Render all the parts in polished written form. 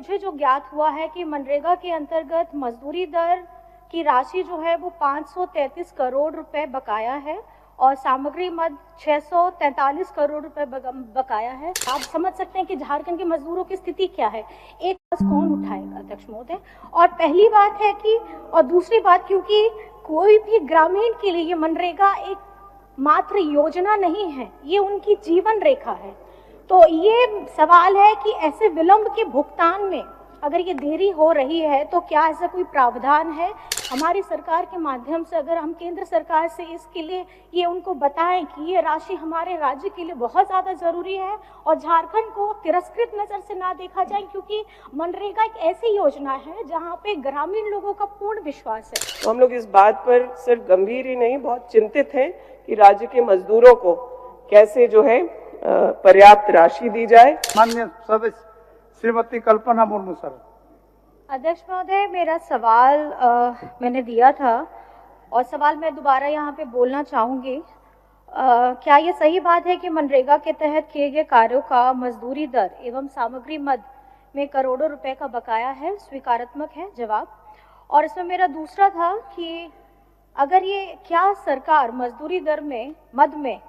मुझे जो ज्ञात हुआ है कि मनरेगा के अंतर्गत मजदूरी दर की राशि जो है वो 533 करोड़ रुपए बकाया है और सामग्री मद 643 करोड़ रुपए बकाया है। आप समझ सकते हैं कि झारखंड के मजदूरों की स्थिति क्या है। एक कौन उठाएगा अध्यक्ष महोदय। और पहली बात है कि और दूसरी बात, क्योंकि कोई भी ग्रामीण के लिए ये मनरेगा एक मात्र योजना नहीं है, ये उनकी जीवन रेखा है। तो ये सवाल है कि ऐसे विलंब के भुगतान में अगर ये देरी हो रही है तो क्या ऐसा कोई प्रावधान है हमारी सरकार के माध्यम से, अगर हम केंद्र सरकार से इसके लिए ये उनको बताएं कि ये राशि हमारे राज्य के लिए बहुत ज़्यादा ज़रूरी है और झारखंड को तिरस्कृत नज़र से ना देखा जाए, क्योंकि मनरेगा एक ऐसी योजना है जहाँ पे ग्रामीण लोगों का पूर्ण विश्वास है। तो हम लोग इस बात पर सिर्फ गंभीर ही नहीं, बहुत चिंतित हैं कि राज्य के मजदूरों को कैसे जो है पर्याप्त राशि दी जाए। माननीय सदस्य श्रीमती कल्पना मुर्मू सर। अध्यक्ष महोदय, मेरा सवाल मैंने दिया था और सवाल मैं दोबारा यहाँ पे बोलना चाहूँगी। क्या ये सही बात है कि मनरेगा के तहत किए गए कार्यों का मजदूरी दर एवं सामग्री मद में करोड़ों रुपए का बकाया है? स्वीकारात्मक है जवाब। और इसमें मेरा दूसरा था कि अगर ये क्या सरकार मजदूरी दर में मद में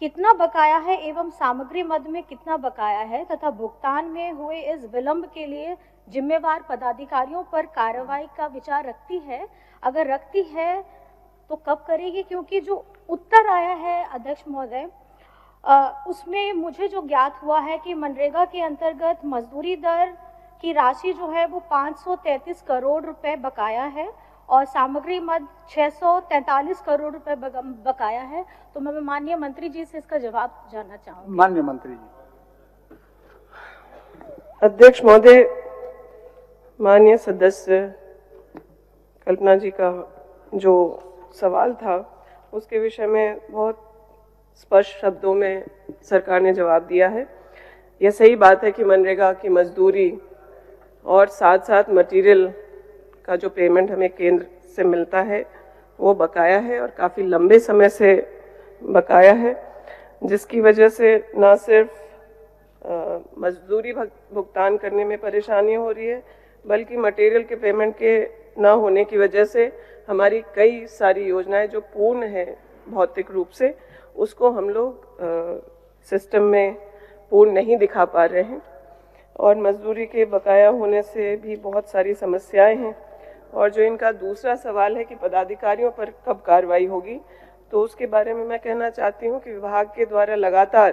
कितना बकाया है एवं सामग्री मद में कितना बकाया है तथा भुगतान में हुए इस विलंब के लिए जिम्मेवार पदाधिकारियों पर कार्रवाई का विचार रखती है? अगर रखती है तो कब करेगी? क्योंकि जो उत्तर आया है अध्यक्ष महोदय उसमें मुझे जो ज्ञात हुआ है कि मनरेगा के अंतर्गत मजदूरी दर की राशि जो है वो 533 करोड़ रुपए बकाया है और सामग्री मद 643 करोड़ रुपए बकाया है। तो मैं माननीय मंत्री जी से इसका जवाब जानना चाहूंगी। माननीय मंत्री जी। अध्यक्ष महोदय, माननीय सदस्य कल्पना जी का जो सवाल था उसके विषय में बहुत स्पष्ट शब्दों में सरकार ने जवाब दिया है। यह सही बात है कि मनरेगा की मजदूरी और साथ साथ मटेरियल का जो पेमेंट हमें केंद्र से मिलता है वो बकाया है और काफ़ी लंबे समय से बकाया है, जिसकी वजह से ना सिर्फ मजदूरी भुगतान करने में परेशानी हो रही है बल्कि मटेरियल के पेमेंट के ना होने की वजह से हमारी कई सारी योजनाएं जो पूर्ण है भौतिक रूप से उसको हम लोग सिस्टम में पूर्ण नहीं दिखा पा रहे हैं और मजदूरी के बकाया होने से भी बहुत सारी समस्याएं हैं। और जो इनका दूसरा सवाल है कि पदाधिकारियों पर कब कार्रवाई होगी, तो उसके बारे में मैं कहना चाहती हूं कि विभाग के द्वारा लगातार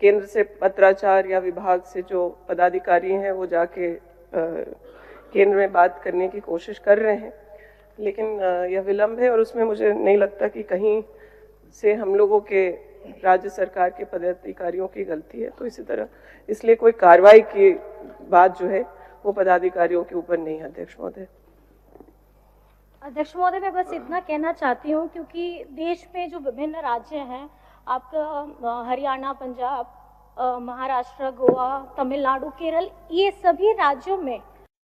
केंद्र से पत्राचार या विभाग से जो पदाधिकारी हैं वो जाके केंद्र में बात करने की कोशिश कर रहे हैं, लेकिन यह विलंब है और उसमें मुझे नहीं लगता कि कहीं से हम लोगों के राज्य सरकार के पदाधिकारियों की गलती है। तो इसी तरह इसलिए कोई कार्रवाई की बात जो है वो पदाधिकारियों के ऊपर नहीं है। अध्यक्ष महोदय। अध्यक्ष महोदय, मैं बस इतना कहना चाहती हूँ क्योंकि देश में जो विभिन्न राज्य हैं, आपका हरियाणा, पंजाब, महाराष्ट्र, गोवा, तमिलनाडु, केरल, ये सभी राज्यों में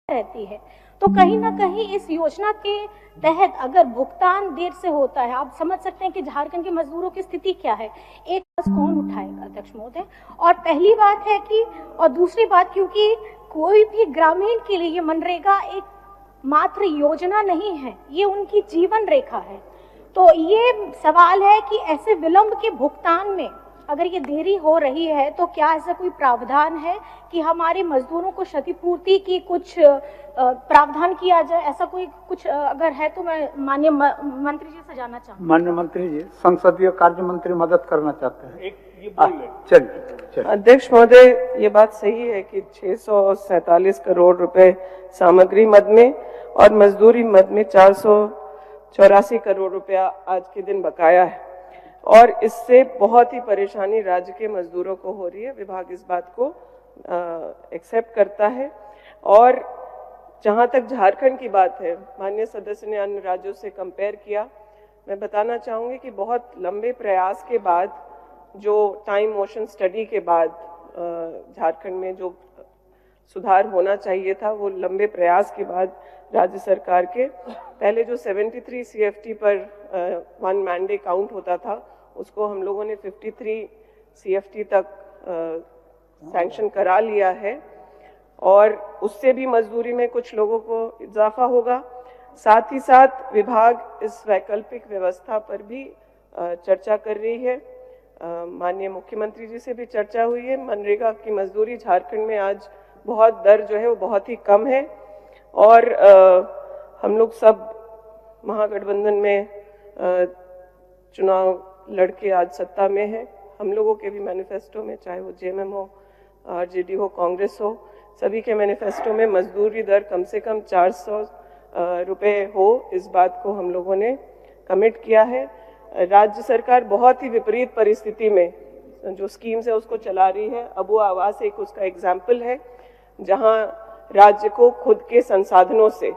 रहती है, तो कहीं ना कहीं इस योजना के तहत अगर भुगतान देर से होता है, आप समझ सकते हैं कि झारखंड के मजदूरों की स्थिति क्या है। एक कौन उठाएगा अध्यक्ष महोदय। और पहली बात है कि और दूसरी बात, क्योंकि कोई भी ग्रामीण के लिए ये मनरेगा एक मात्र योजना नहीं है, ये उनकी जीवन रेखा है। तो ये सवाल है कि ऐसे विलंब के भुगतान में अगर ये देरी हो रही है तो क्या ऐसा कोई प्रावधान है कि हमारे मजदूरों को क्षतिपूर्ति की कुछ प्रावधान किया जाए? ऐसा कोई कुछ अगर है तो मैं माननीय मंत्री जी से जानना चाहूँगी। माननीय मंत्री जी, संसदीय कार्य मंत्री मदद करना चाहते हैं। चलिए। अध्यक्ष महोदय, ये बात सही है कि 647 करोड़ रुपए सामग्री मद में और मजदूरी मद में 484 करोड़ रुपया आज के दिन बकाया है और इससे बहुत ही परेशानी राज्य के मजदूरों को हो रही है। विभाग इस बात को एक्सेप्ट करता है। और जहां तक झारखंड की बात है, माननीय सदस्य ने अन्य राज्यों से कंपेयर किया। मैं बताना चाहूँगी कि बहुत लंबे प्रयास के बाद, जो टाइम मोशन स्टडी के बाद झारखंड में जो सुधार होना चाहिए था, वो लंबे प्रयास के बाद राज्य सरकार के पहले जो 73 CFT पर वन मैन डे काउंट होता था उसको हम लोगों ने 53 CFT तक सैंक्शन करा लिया है और उससे भी मजदूरी में कुछ लोगों को इजाफा होगा। साथ ही साथ विभाग इस वैकल्पिक व्यवस्था पर भी चर्चा कर रही है। माननीय मुख्यमंत्री जी से भी चर्चा हुई है। मनरेगा की मजदूरी झारखंड में आज बहुत दर जो है वो बहुत ही कम है और हम लोग सब महागठबंधन में चुनाव लड़के आज सत्ता में है। हम लोगों के भी मैनिफेस्टो में, चाहे वो जेएमएम हो, आरजेडी हो, कांग्रेस हो, सभी के मैनिफेस्टो में मजदूरी दर कम से कम 400 रुपए हो, इस बात को हम लोगों ने कमिट किया है। राज्य सरकार बहुत ही विपरीत परिस्थिति में जो स्कीम्स है उसको चला रही है। अबू आवास एक उसका एग्जाम्पल है, जहां राज्य को खुद के संसाधनों से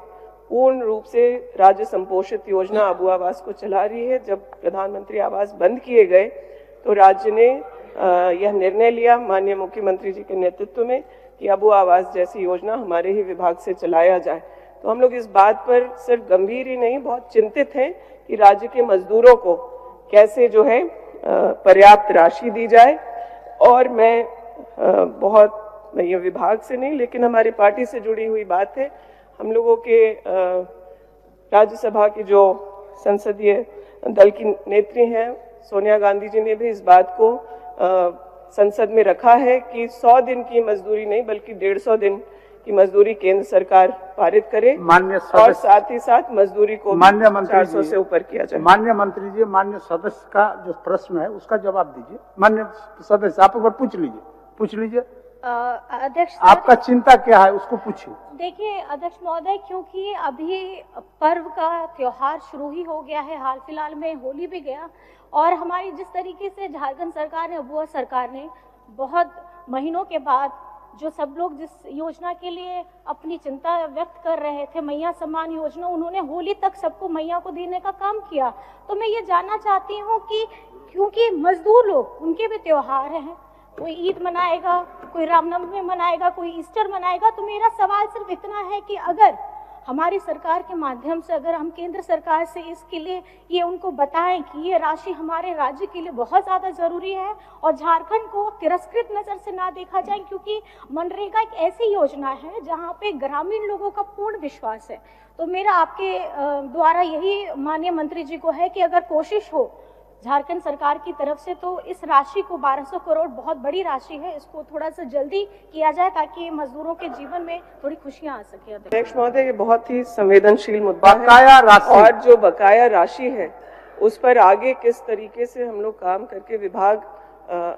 पूर्ण रूप से राज्य संपोषित योजना अबू आवास को चला रही है। जब प्रधानमंत्री आवास बंद किए गए तो राज्य ने यह निर्णय लिया माननीय मुख्यमंत्री जी के नेतृत्व में कि अबू आवास जैसी योजना हमारे ही विभाग से चलाया जाए। तो हम लोग इस बात पर सिर्फ गंभीर ही नहीं, बहुत चिंतित हैं कि राज्य के मजदूरों को कैसे जो है पर्याप्त राशि दी जाए। और मैं ये विभाग से नहीं लेकिन हमारी पार्टी से जुड़ी हुई बात है। हम लोगों के राज्यसभा की जो संसदीय दल की नेत्री हैं सोनिया गांधी जी ने भी इस बात को संसद में रखा है कि 100 दिन की मजदूरी नहीं बल्कि 150 दिन की मजदूरी केंद्र सरकार पारित करे और साथ ही साथ मजदूरी को 400 से ऊपर किया जाए। माननीय मंत्री जी, माननीय सदस्य का जो प्रश्न है उसका जवाब दीजिए। माननीय सदस्य आप एक बार पूछ लीजिए। अध्यक्ष आपका चिंता क्या है उसको पूछिए। देखिए अध्यक्ष महोदय, क्योंकि अभी पर्व का त्योहार शुरू ही हो गया है, हाल फिलहाल में होली भी गया और हमारी जिस तरीके से झारखंड सरकार ने, अबुआ सरकार ने बहुत महीनों के बाद जो सब लोग जिस योजना के लिए अपनी चिंता व्यक्त कर रहे थे, मैया सम्मान योजना, उन्होंने होली तक सबको मैया को देने का काम किया। तो मैं ये जानना चाहती हूँ कि क्योंकि मजदूर लोग, उनके भी त्योहार हैं, कोई ईद मनाएगा, कोई रामनवमी मनाएगा, कोई ईस्टर मनाएगा। तो मेरा सवाल सिर्फ इतना है कि अगर हमारी सरकार के माध्यम से अगर हम केंद्र सरकार से इसके लिए ये उनको बताएं कि ये राशि हमारे राज्य के लिए बहुत ज़्यादा ज़रूरी है और झारखंड को तिरस्कृत नज़र से ना देखा जाए, क्योंकि मनरेगा एक ऐसी योजना है जहाँ पे ग्रामीण लोगों का पूर्ण विश्वास है। तो मेरा आपके द्वारा यही माननीय मंत्री जी को है कि अगर कोशिश हो झारखंड सरकार की तरफ से तो इस राशि को 1200 करोड़ बहुत बड़ी राशि है, इसको थोड़ा सा जल्दी किया जाए ताकि मजदूरों के जीवन में थोड़ी खुशियां आ सके। अध्यक्ष महोदय, ये बहुत ही संवेदनशील मुद्दा है और जो बकाया राशि है उस पर आगे किस तरीके से हम लोग काम करके विभाग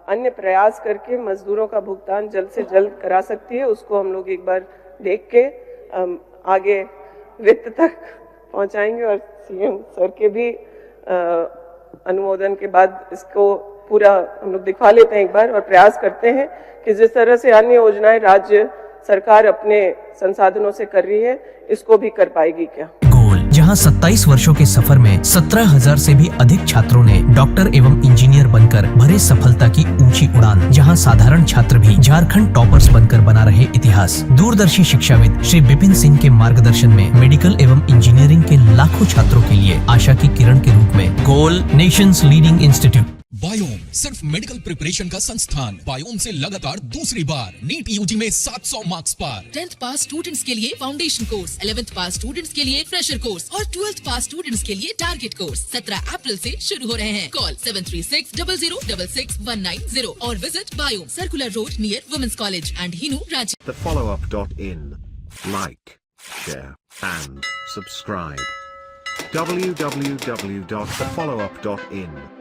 अन्य प्रयास करके मजदूरों का भुगतान जल्द से जल्द करा सकती है, उसको हम लोग एक बार देख के आगे वित्त तक पहुंचाएंगे और सीएम सर के भी अनुमोदन के बाद इसको पूरा हम लोग दिखा लेते हैं एक बार और प्रयास करते हैं कि जिस तरह से अन्य योजनाएं राज्य सरकार अपने संसाधनों से कर रही है, इसको भी कर पाएगी क्या। जहां 27 वर्षों के सफर में 17,000 से भी अधिक छात्रों ने डॉक्टर एवं इंजीनियर बनकर भरे सफलता की ऊंची उड़ान, जहां साधारण छात्र भी झारखंड टॉपर्स बनकर बना रहे इतिहास। दूरदर्शी शिक्षाविद श्री विपिन सिंह के मार्गदर्शन में मेडिकल एवं इंजीनियरिंग के लाखों छात्रों के लिए आशा की किरण के रूप में गोल नेशंस लीडिंग इंस्टीट्यूट। बायोम सिर्फ मेडिकल प्रिपरेशन का संस्थान। बायोम से लगातार दूसरी बार नीट यूजी में 700 मार्क्स पार। 10th पास स्टूडेंट्स के लिए फाउंडेशन कोर्स, 11th पास स्टूडेंट्स के लिए फ्रेशर कोर्स और 12th पास स्टूडेंट्स के लिए टारगेट कोर्स 17 अप्रैल से शुरू हो रहे हैं। कॉल 7360066190 और visit Biome, circular road near women's college and Hinoo Ranchi. thefollowup.in. Like, share and subscribe. www.thefollowup.in